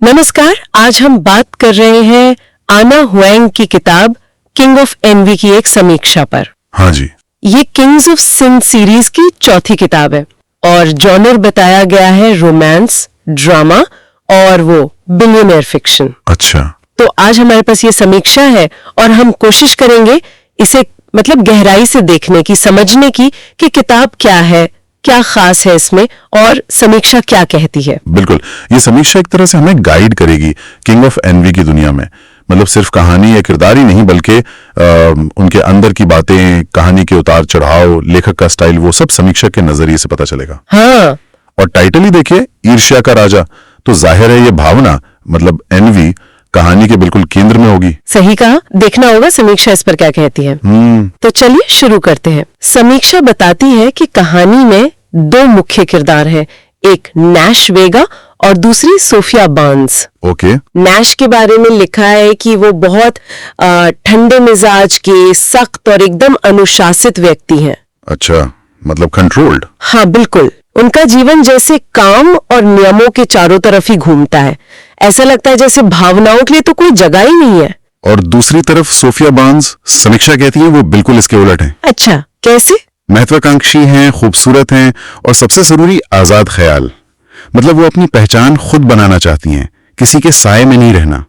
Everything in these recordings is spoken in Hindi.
नमस्कार। आज हम बात कर रहे हैं आना हुएंग की किताब किंग ऑफ एनवी की एक समीक्षा पर। हाँ जी। ये किंग्स ऑफ सिन सीरीज की चौथी किताब है और जॉनर बताया गया है रोमांस, ड्रामा और वो बिलियनियर फिक्शन। अच्छा। तो आज हमारे पास ये समीक्षा है और हम कोशिश करेंगे इसे मतलब गहराई से देखने की, समझने की कि किताब क्या है, क्या खास है इसमें और समीक्षा क्या कहती है। बिल्कुल, ये समीक्षा एक तरह से हमें गाइड करेगी किंग ऑफ एनवी की दुनिया में। मतलब सिर्फ कहानी या किरदार ही नहीं बल्कि उनके अंदर की बातें, कहानी के उतार चढ़ाव, लेखक का स्टाइल, वो सब समीक्षा के नजरिए से पता चलेगा। हाँ। और टाइटल ही देखिए, ईर्ष्या का राजा, तो जाहिर है ये भावना मतलब एनवी कहानी के बिल्कुल केंद्र में होगी। सही कहा। देखना होगा समीक्षा इस पर क्या कहती है। तो चलिए शुरू करते हैं। समीक्षा बताती है कि कहानी में दो मुख्य किरदार हैं, एक नैश वेगा और दूसरी सोफिया बार्न्स। ओके। नैश के बारे में लिखा है कि वो बहुत ठंडे मिजाज के, सख्त और एकदम अनुशासित व्यक्ति हैं। अच्छा, मतलब कंट्रोल्ड। हाँ बिल्कुल। उनका जीवन जैसे काम और नियमों के चारों तरफ ही घूमता है। ऐसा लगता है जैसे भावनाओं के लिए तो कोई जगह ही नहीं है। और दूसरी तरफ सोफिया बार्न्स, समीक्षा कहती है वो बिल्कुल इसके उलट है। अच्छा, कैसे? महत्वाकांक्षी हैं, खूबसूरत हैं और सबसे जरूरी आजाद ख्याल। मतलब वो अपनी पहचान खुद बनाना चाहती हैं, किसी के साए में नहीं रहना।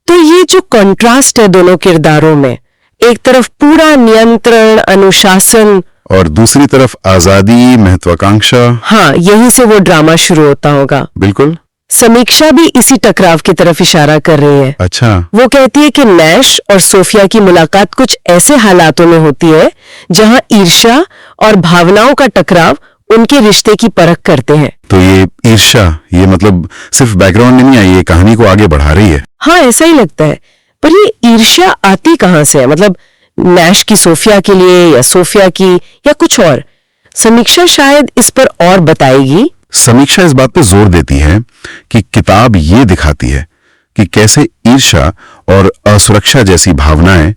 तो ये जो कंट्रास्ट है दोनों किरदारों में, एक तरफ पूरा नियंत्रण, अनुशासन और दूसरी तरफ आजादी, महत्वाकांक्षा। हाँ, यहीं से वो ड्रामा शुरू होता होगा। बिल्कुल। समीक्षा भी इसी टकराव की तरफ इशारा कर रही है। अच्छा। वो कहती है कि नैश और सोफिया की मुलाकात कुछ ऐसे हालातों में होती है जहां ईर्ष्या और भावनाओं का टकराव उनके रिश्ते की परख करते हैं। तो ये ईर्ष्या, ये मतलब सिर्फ बैकग्राउंड नहीं आई, ये कहानी को आगे बढ़ा रही है। हाँ, ऐसा ही लगता है। पर ये ईर्ष्या आती कहां से है? मतलब नैश की सोफिया के लिए या सोफिया की या कुछ और? समीक्षा शायद इस पर और बताएगी। समीक्षा इस बात पे जोर देती है कि किताब ये दिखाती है कि कैसे ईर्ष्या और असुरक्षा जैसी भावनाएं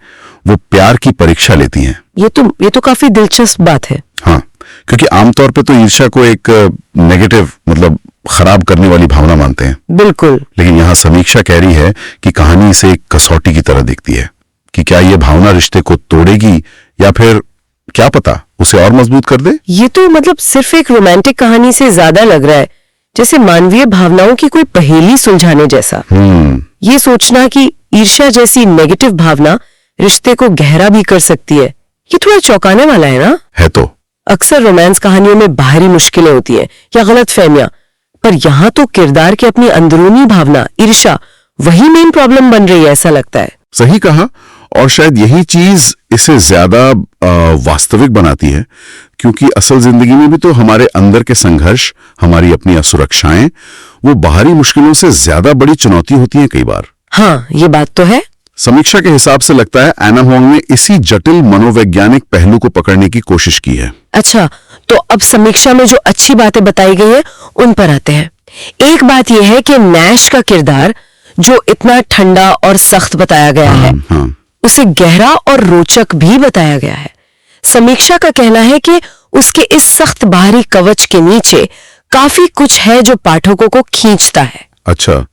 वो प्यार की परीक्षा लेती हैं। ये तो काफी दिलचस्प बात है। हाँ, क्योंकि आमतौर पे तो ईर्ष्या को एक नेगेटिव मतलब खराब करने वाली भावना मानते हैं। बिल्कुल। लेकिन यहाँ समीक्षा कह रही है कि कहानी इसे एक कसौटी की तरह देखती है कि क्या ये भावना रिश्ते को तोड़ेगी या फिर क्या पता उसे और मजबूत कर दे। ये तो मतलब सिर्फ एक रोमांटिक कहानी से ज्यादा लग रहा है, जैसे मानवीय भावनाओं की कोई पहेली सुलझाने जैसा। ये सोचना कि ईर्ष्या जैसी नेगेटिव भावना रिश्ते को गहरा भी कर सकती है, ये थोड़ा चौंकाने वाला है ना? है तो। अक्सर रोमांस कहानियों में बाहरी मुश्किलें होती हैं या गलतफहमियां, पर यहाँ तो किरदार की अपनी अंदरूनी भावना ईर्ष्या वही मेन प्रॉब्लम बन रही है, ऐसा लगता है। सही कहा। और शायद यही चीज इसे ज्यादा वास्तविक बनाती है, क्योंकि असल जिंदगी में भी तो हमारे अंदर के संघर्ष, हमारी अपनी असुरक्षाएं, वो बाहरी मुश्किलों से ज्यादा बड़ी चुनौती होती हैं कई बार। हाँ, ये बात तो है। समीक्षा के हिसाब से लगता है एना हुएंग ने इसी जटिल मनोवैज्ञानिक पहलू को पकड़ने की कोशिश की है। अच्छा, तो अब समीक्षा में जो अच्छी बातें बताई गई है उन पर आते हैं। एक बात यह है कि नैश का किरदार जो इतना ठंडा और सख्त बताया गया है, उसे गहरा और रोचक भी बताया गया है। समीक्षा का कहना है कि उसके इस सख्त बाहरी कवच के नीचे काफी कुछ है जो पाठकों को खींचता है। अच्छा,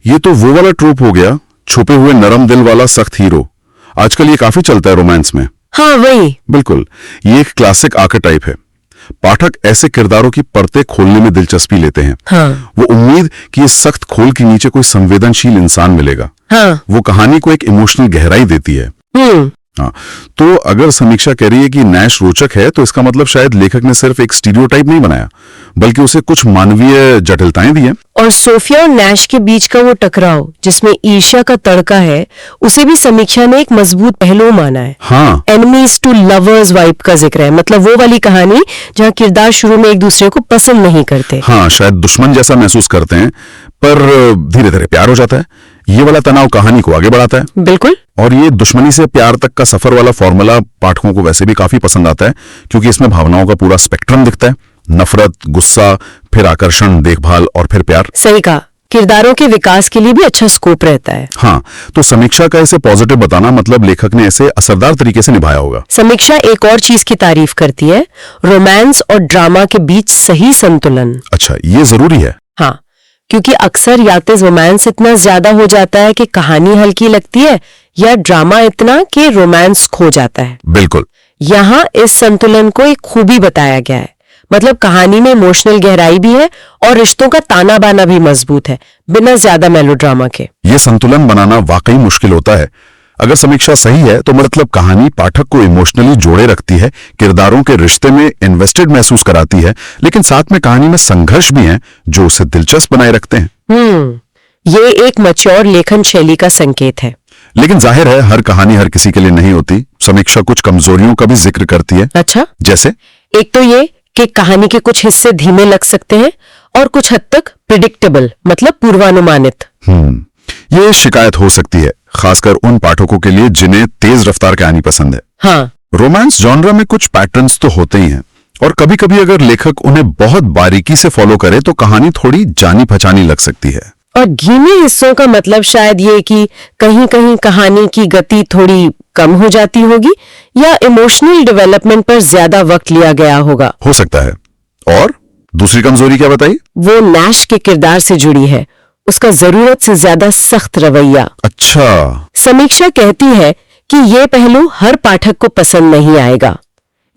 ये तो वो वाला ट्रूप हो गया, छुपे हुए नरम दिल वाला सख्त हीरो। आजकल ये काफी चलता है रोमांस में। हाँ, वही। बिल्कुल, ये एक क्लासिक आर्केटाइप है। पाठक ऐसे किरदारों की परतें खोलने में दिलचस्पी लेते हैं। हाँ। वो उम्मीद कि इस सख्त खोल के नीचे कोई संवेदनशील इंसान मिलेगा। हाँ। वो कहानी को एक इमोशनल गहराई देती है। हाँ, तो अगर समीक्षा कह रही है कि नैश रोचक है, तो इसका मतलब शायद लेखक ने सिर्फ एक स्टीरियोटाइप नहीं बनाया, बल्कि उसे कुछ मानवीय जटिलताएं दी हैं। और सोफिया और नैश के बीच का वो टकराव जिसमें ईर्ष्या का तड़का है, उसे भी समीक्षा ने एक मजबूत पहलू माना है। हाँ। एनिमीज टू लवर्स वाइब का जिक्र है, मतलब वो वाली कहानी जहाँ किरदार शुरू में एक दूसरे को पसंद नहीं करते। हाँ, शायद दुश्मन जैसा महसूस करते हैं, पर धीरे धीरे प्यार हो जाता है। ये वाला तनाव कहानी को आगे बढ़ाता है। बिल्कुल। और ये दुश्मनी से प्यार तक का सफर वाला फॉर्मूला पाठकों को वैसे भी काफी पसंद आता है, क्योंकि इसमें भावनाओं का पूरा स्पेक्ट्रम दिखता है। नफरत, गुस्सा, फिर आकर्षण, देखभाल और फिर प्यार। सही कहा। किरदारों के विकास के लिए भी अच्छा स्कोप रहता है। हाँ, तो समीक्षा का इसे पॉजिटिव बताना मतलब लेखक ने इसे असरदार तरीके से निभाया होगा। समीक्षा एक और चीज की तारीफ करती है, रोमांस और ड्रामा के बीच सही संतुलन। अच्छा, ये जरूरी है। हाँ, क्योंकि अक्सर या तो रोमांस इतना ज्यादा हो जाता है कि कहानी हल्की लगती है, या ड्रामा इतना कि रोमांस खो जाता है। बिल्कुल। यहाँ इस संतुलन को एक खूबी बताया गया है। मतलब कहानी में इमोशनल गहराई भी है और रिश्तों का ताना बाना भी मजबूत है, बिना ज्यादा मेलोड्रामा के। ये संतुलन बनाना वाकई मुश्किल होता है। अगर समीक्षा सही है तो मतलब कहानी पाठक को इमोशनली जोड़े रखती है, किरदारों के रिश्ते में इन्वेस्टेड महसूस कराती है, लेकिन साथ में कहानी में संघर्ष भी हैं जो उसे दिलचस्प बनाए रखते हैं। ये एक मैच्योर लेखन शैली का संकेत है। लेकिन जाहिर है हर कहानी हर किसी के लिए नहीं होती। समीक्षा कुछ कमजोरियों का भी जिक्र करती है। अच्छा, जैसे? एक तो ये कि कहानी के कुछ हिस्से धीमे लग सकते हैं और कुछ हद तक प्रिडिक्टेबल, मतलब पूर्वानुमानित। ये शिकायत हो सकती है, खासकर उन पाठकों के लिए जिन्हें तेज रफ्तार कहानी पसंद है। हाँ, रोमांस जॉनरा में कुछ पैटर्न्स तो होते ही हैं, और कभी-कभी अगर लेखक उन्हें बहुत बारीकी से फॉलो करे तो कहानी थोड़ी जानी पहचानी लग सकती है। और धीमे हिस्सों का मतलब शायद ये कि कहीं कहीं कहानी की गति थोड़ी कम हो जाती होगी, या इमोशनल डेवलपमेंट पर ज्यादा वक्त लिया गया होगा। हो सकता है। और दूसरी कमजोरी क्या बताई? वो नैश के किरदार से जुड़ी है, उसका जरूरत से ज्यादा सख्त रवैया। अच्छा। समीक्षा कहती है कि ये पहलू हर पाठक को पसंद नहीं आएगा।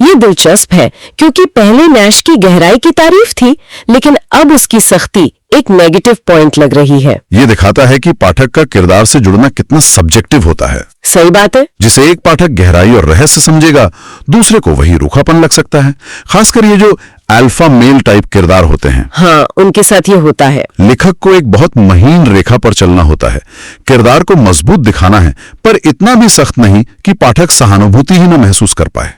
ये दिलचस्प है क्योंकि पहले नैश की गहराई की तारीफ थी, लेकिन अब उसकी सख्ती एक नेगेटिव पॉइंट लग रही है। ये दिखाता है कि पाठक का किरदार से जुड़ना कितना सब्जेक्टिव होता है। सही बात है। जिसे एक पाठक गहराई और रहस्य समझेगा, दूसरे को वही रूखापन लग सकता है। खासकर ये जो अल्फा मेल टाइप किरदार होते हैं। हाँ, उनके साथ ये होता है। लेखक को एक बहुत महीन रेखा पर चलना होता है। किरदार को मजबूत दिखाना है, पर इतना भी सख्त नहीं कि पाठक सहानुभूति ही न महसूस कर पाए।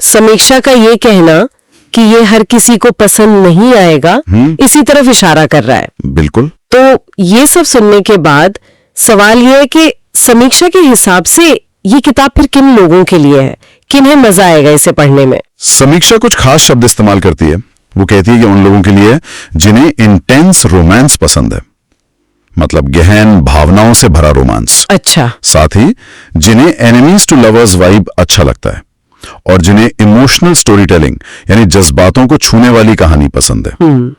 समीक्षा का ये कहना कि ये हर किसी को पसंद नहीं आएगा, इसी तरफ इशारा कर रहा है। बिल्कुल। तो ये सब सुनने के बाद सवाल ये है कि समीक्षा के हिसाब से ये किताब फिर किन लोगों के लिए है, किन्हें मजा आएगा इसे पढ़ने में? समीक्षा कुछ खास शब्द इस्तेमाल करती है। वो कहती है कि उन लोगों के लिए जिन्हें इंटेंस रोमांस पसंद है, मतलब गहन भावनाओं से भरा रोमांस। अच्छा। साथ ही जिन्हें एनिमीज टू लवर्स वाइब अच्छा लगता है, और जिन्हें इमोशनल स्टोरी टेलिंग यानी जज्बातों को छूने वाली कहानी पसंद है।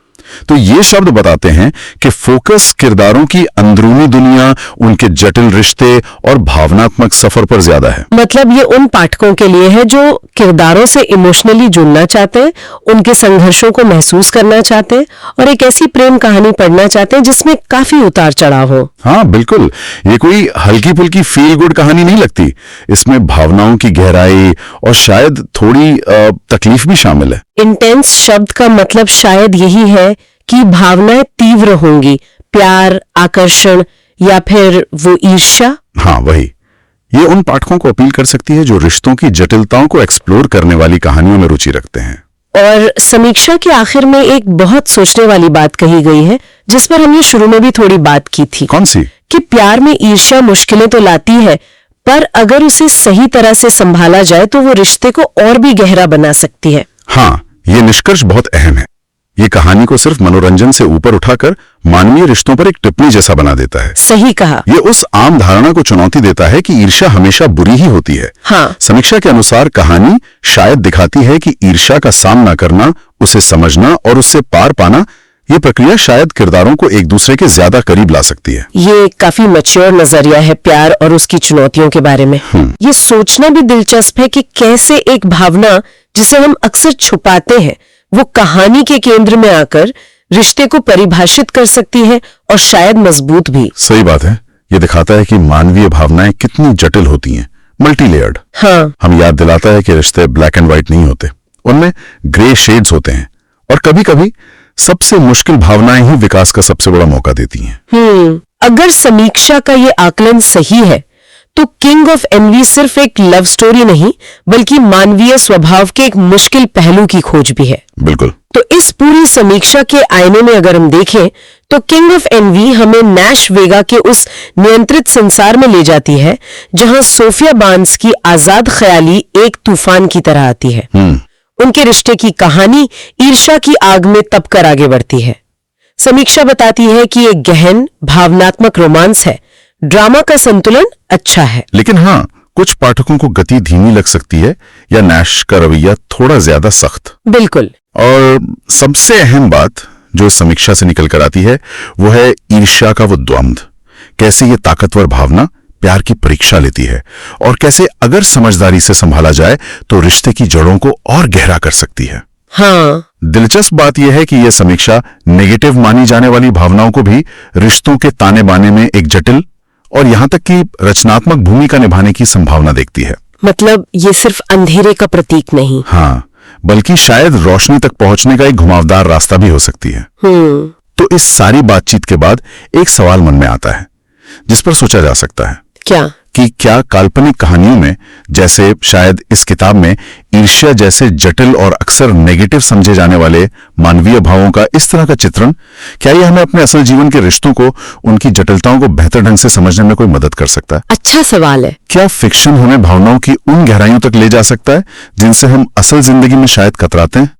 तो ये शब्द बताते हैं कि फोकस किरदारों की अंदरूनी दुनिया, उनके जटिल रिश्ते और भावनात्मक सफर पर ज्यादा है। मतलब ये उन पाठकों के लिए है जो किरदारों से इमोशनली जुड़ना चाहते हैं, उनके संघर्षों को महसूस करना चाहते हैं, और एक ऐसी प्रेम कहानी पढ़ना चाहते हैं जिसमें काफी उतार चढ़ाव हो। हाँ बिल्कुल, ये कोई हल्की फुल्की फील गुड कहानी नहीं लगती। इसमें भावनाओं की गहराई और शायद थोड़ी तकलीफ भी शामिल है। इंटेंस शब्द का मतलब शायद यही है कि भावनाएं तीव्र होंगी, प्यार, आकर्षण, या फिर वो ईर्ष्या। हाँ वही। ये उन पाठकों को अपील कर सकती है जो रिश्तों की जटिलताओं को एक्सप्लोर करने वाली कहानियों में रुचि रखते हैं। और समीक्षा के आखिर में एक बहुत सोचने वाली बात कही गई है, जिस पर हमने शुरू में भी थोड़ी बात की थी। कौन सी? कि प्यार में ईर्ष्या मुश्किलें तो लाती है, पर अगर उसे सही तरह से संभाला जाए तो वो रिश्ते को और भी गहरा बना सकती है। हाँ, ये निष्कर्ष बहुत अहम है। ये कहानी को सिर्फ मनोरंजन से ऊपर उठाकर मानवीय रिश्तों पर एक टिप्पणी जैसा बना देता है। सही कहा। ये उस आम धारणा को चुनौती देता है कि ईर्ष्या हमेशा बुरी ही होती है। हाँ। समीक्षा के अनुसार कहानी शायद दिखाती है कि ईर्ष्या का सामना करना, उसे समझना और उससे पार पाना, ये प्रक्रिया शायद किरदारों को एक दूसरे के ज्यादा करीब ला सकती है। ये काफी मैच्योर नजरिया है प्यार और उसकी चुनौतियों के बारे में। ये सोचना भी दिलचस्प है कि कैसे एक भावना जिसे हम अक्सर छुपाते हैं, वो कहानी के केंद्र में आकर रिश्ते को परिभाषित कर सकती है और शायद मजबूत भी। सही बात है। ये दिखाता है कि मानवीय भावनाएं कितनी जटिल होती हैं, मल्टी लेयर्ड। हाँ। हम याद दिलाता है कि रिश्ते ब्लैक एंड व्हाइट नहीं होते, उनमें ग्रे शेड्स होते हैं, और कभी कभी सबसे मुश्किल भावनाएं ही विकास का सबसे बड़ा मौका देती हैं। अगर समीक्षा का ये आकलन सही है तो किंग ऑफ एनवी सिर्फ एक लव स्टोरी नहीं, बल्कि मानवीय स्वभाव के एक मुश्किल पहलू की खोज भी है। बिल्कुल। तो इस पूरी समीक्षा के आईने में अगर हम देखें तो किंग ऑफ एनवी हमें नैश वेगा के उस नियंत्रित संसार में ले जाती है जहां सोफिया बार्न्स की आजाद ख्याली एक तूफान की तरह आती है। उनके रिश्ते की कहानी ईर्ष्या की आग में तपकर आगे बढ़ती है। समीक्षा बताती है कि एक गहन भावनात्मक रोमांस है, ड्रामा का संतुलन अच्छा है। लेकिन हाँ, कुछ पाठकों को गति धीमी लग सकती है या नैश का रवैया थोड़ा ज्यादा सख्त। बिल्कुल। और सबसे अहम बात जो इस समीक्षा से निकल कर आती है वो है ईर्ष्या का वो द्वंद्व। कैसे ये ताकतवर भावना प्यार की परीक्षा लेती है और कैसे अगर समझदारी से संभाला जाए तो रिश्ते की जड़ों को और गहरा कर सकती है। हाँ, दिलचस्प बात यह है कि यह समीक्षा नेगेटिव मानी जाने वाली भावनाओं को भी रिश्तों के ताने बाने में एक जटिल और यहां तक कि रचनात्मक भूमिका निभाने की संभावना देखती है। मतलब ये सिर्फ अंधेरे का प्रतीक नहीं। हाँ, बल्कि शायद रोशनी तक पहुंचने का एक घुमावदार रास्ता भी हो सकती है। तो इस सारी बातचीत के बाद एक सवाल मन में आता है जिस पर सोचा जा सकता है क्या? कि क्या काल्पनिक कहानियों में, जैसे शायद इस किताब में, ईर्ष्या जैसे जटिल और अक्सर नेगेटिव समझे जाने वाले मानवीय भावों का इस तरह का चित्रण, क्या ये हमें अपने असल जीवन के रिश्तों को, उनकी जटिलताओं को बेहतर ढंग से समझने में कोई मदद कर सकता है? अच्छा सवाल है। क्या फिक्शन हमें भावनाओं की उन गहराइयों तक ले जा सकता है जिनसे हम असल जिंदगी में शायद कतराते हैं?